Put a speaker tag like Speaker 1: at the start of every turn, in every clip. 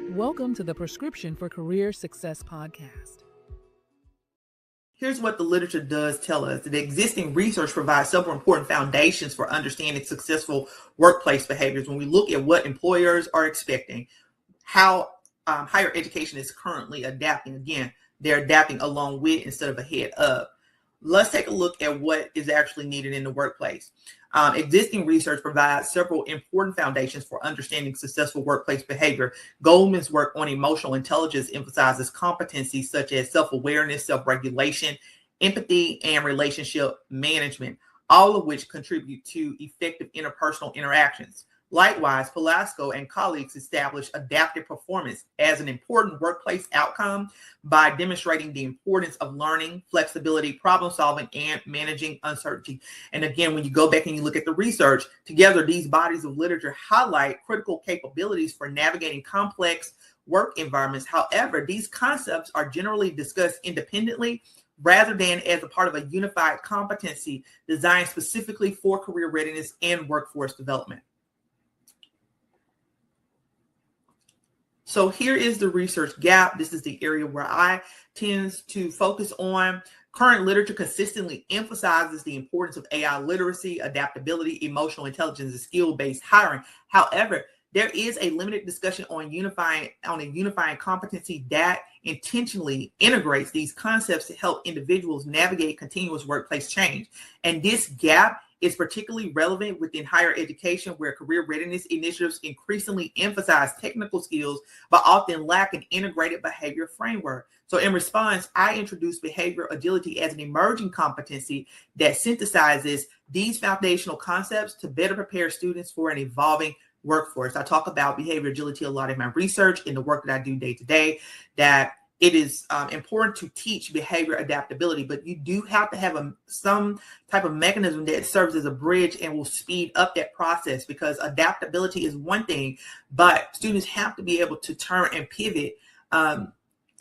Speaker 1: Welcome to the Prescription for Career Success podcast.
Speaker 2: Here's what the literature does tell us. The existing research provides several important foundations for understanding successful workplace behaviors. When we look at what employers are expecting, how higher education is currently adapting. Again, they're adapting along with instead of ahead of. Let's take a look at what is actually needed in the workplace. Existing research provides several important foundations for understanding successful workplace behavior. Goldman's work on emotional intelligence emphasizes competencies such as self-awareness, self-regulation, empathy, and relationship management, all of which contribute to effective interpersonal interactions. Likewise, Pelasco and colleagues established adaptive performance as an important workplace outcome by demonstrating the importance of learning, flexibility, problem solving, and managing uncertainty. And again, when you go back and you look at the research, together these bodies of literature highlight critical capabilities for navigating complex work environments. However, these concepts are generally discussed independently rather than as a part of a unified competency designed specifically for career readiness and workforce development. So here is the research gap. This is the area where I tend to focus on. Current literature consistently emphasizes the importance of AI literacy, adaptability, emotional intelligence, and skill-based hiring. However, there is a limited discussion on a unifying competency that intentionally integrates these concepts to help individuals navigate continuous workplace change. And this gap is particularly relevant within higher education, where career readiness initiatives increasingly emphasize technical skills, but often lack an integrated behavior framework. So in response, I introduced behavior agility as an emerging competency that synthesizes these foundational concepts to better prepare students for an evolving workforce. I talk about behavior agility a lot in my research, in the work that I do day to day, that it is important to teach behavior adaptability, but you do have to have some type of mechanism that serves as a bridge and will speed up that process, because adaptability is one thing, but students have to be able to turn and pivot and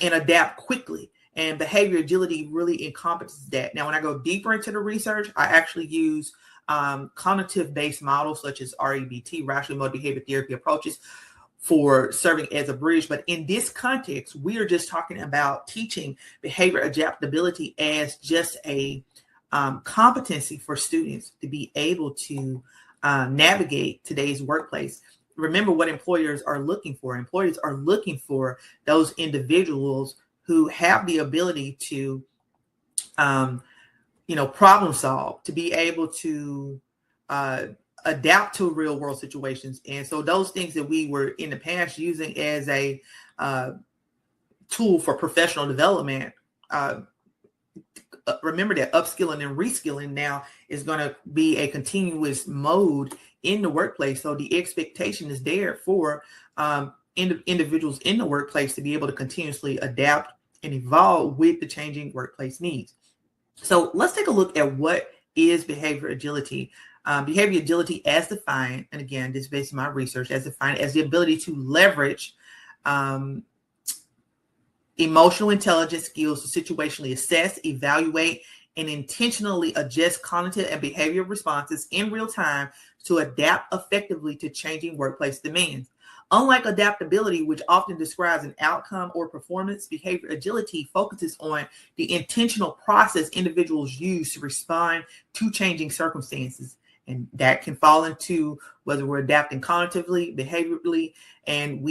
Speaker 2: adapt quickly. And behavior agility really encompasses that. Now, when I go deeper into the research, I actually use cognitive-based models such as REBT, rational motor behavior therapy approaches, for serving as a bridge. But in this context, we are just talking about teaching behavior adaptability as just a competency for students to be able to navigate today's workplace. Remember what employers are looking for. Employers are looking for those individuals who have the ability to, problem solve, to be able to adapt to real world situations. And so those things that we were in the past using as a tool for professional development, remember that upskilling and reskilling now is going to be a continuous mode in the workplace. So the expectation is there for individuals in the workplace to be able to continuously adapt and evolve with the changing workplace needs. So let's take a look at what is behavior agility. Behavior agility as defined, and again, this is based on my research, as defined as the ability to leverage emotional intelligence skills to situationally assess, evaluate, and intentionally adjust cognitive and behavioral responses in real time to adapt effectively to changing workplace demands. Unlike adaptability, which often describes an outcome or performance, behavior agility focuses on the intentional process individuals use to respond to changing circumstances. And that can fall into whether we're adapting cognitively, behaviorally, and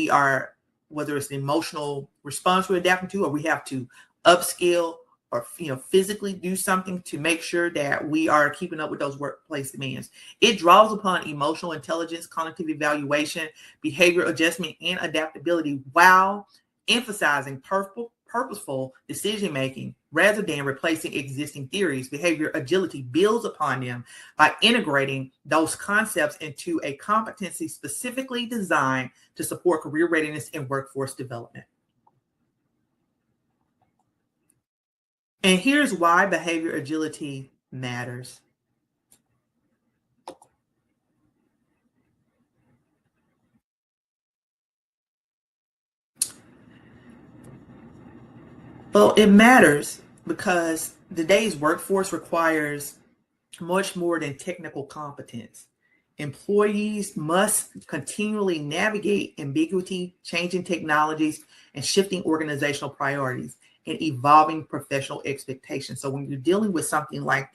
Speaker 2: whether it's an emotional response we're adapting to, or we have to upskill or physically do something to make sure that we are keeping up with those workplace demands. It draws upon emotional intelligence, cognitive evaluation, behavior adjustment, and adaptability while emphasizing purposeful decision-making rather than replacing existing theories. Behavior agility builds upon them by integrating those concepts into a competency specifically designed to support career readiness and workforce development. And here's why behavior agility matters. Well, it matters because today's workforce requires much more than technical competence. Employees must continually navigate ambiguity, changing technologies, and shifting organizational priorities and evolving professional expectations. So when you're dealing with something like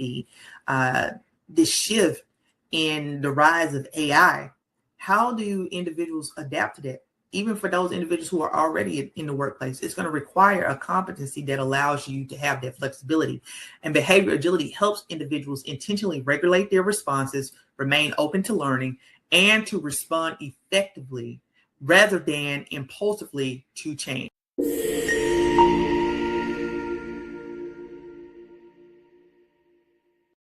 Speaker 2: this shift in the rise of AI, how do individuals adapt to that? Even for those individuals who are already in the workplace, it's going to require a competency that allows you to have that flexibility. And behavior agility helps individuals intentionally regulate their responses, remain open to learning, and to respond effectively rather than impulsively to change.